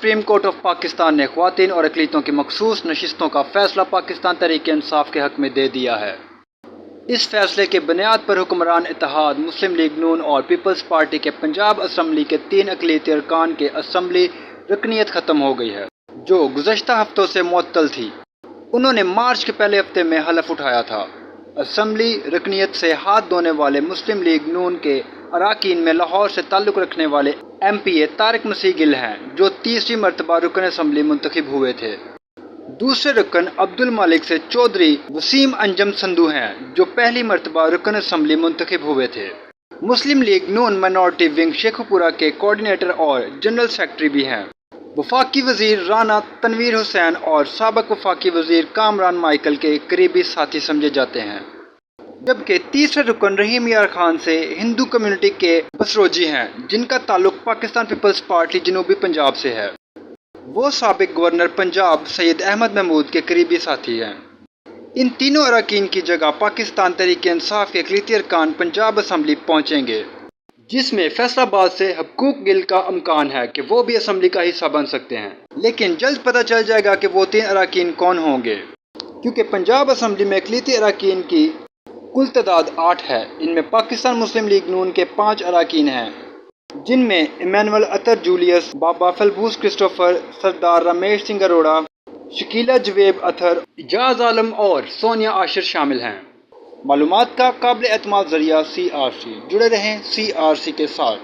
Supreme court of Pakistan نے خواتین اور اقلیتوں کی مخصوص نشستوں کا فیصلہ پاکستان تحریک انصاف کے حق میں دے دیا ہے۔ اس فیصلے کی بنیاد پر حکمران اتحاد مسلم لیگ نون اور پیپلز پارٹی کے پنجاب اسمبلی کے 3 اقلیتی ارکان کے اسمبلی رکنیت ختم ہو گئی ہے، جو گزشتہ ہفتوں سے معطل تھی۔ انہوں نے مارچ کے پہلے ہفتے میں حلف اٹھایا تھا۔ اسمبلی رکنیت سے ہاتھ دھونے والے مسلم لیگ نون کے اراکین میں لاہور سے تعلق رکھنے والے ایم پی اے طارق مسیح گل ہیں، جو تیسری مرتبہ رکن اسمبلی منتخب ہوئے تھے۔ دوسرے رکن عبد المالک سے چودھری وسیم انجم سندھو ہیں، جو پہلی مرتبہ رکن اسمبلی منتخب ہوئے تھے۔ مسلم لیگ نون مائنورٹی ونگ شیخو پورہ کے کوآرڈینیٹر اور جنرل سیکرٹری بھی ہیں۔ وفاقی وزیر رانا تنویر حسین اور سابق وفاقی وزیر کامران مائیکل کے قریبی ساتھی سمجھے جاتے ہیں، جبکہ تیسرے رکن رحیم یار خان سے ہندو کمیونٹی کے بسروجی ہیں، جن کا تعلق پاکستان پیپلز پارٹی جنوبی پنجاب سے ہے۔ وہ سابق گورنر پنجاب سید احمد محمود کے قریبی ساتھی ہیں۔ ان تینوں اراکین کی جگہ پاکستان تحریک انصاف کے اقلیتی ارکان پنجاب اسمبلی پہنچیں گے، جس میں فیصل آباد سے حقوق گل کا امکان ہے کہ وہ بھی اسمبلی کا حصہ بن سکتے ہیں، لیکن جلد پتہ چل جائے گا کہ وہ 3 اراکین کون ہوں گے، کیونکہ پنجاب اسمبلی میں اقلیتی اراکین کی کل تعداد 8 ہے۔ ان میں پاکستان مسلم لیگ نون کے 5 اراکین ہیں، جن میں ایمینول اطہر جولیس، بابا فلبوس کرسٹوفر، سردار رمیش سنگھ اروڑہ، شکیلہ جویب اطہر، اعجاز عالم اور سونیا عاشر شامل ہیں۔ معلومات کا قابل اعتماد ذریعہ CRC، جڑے رہیں CRC کے ساتھ۔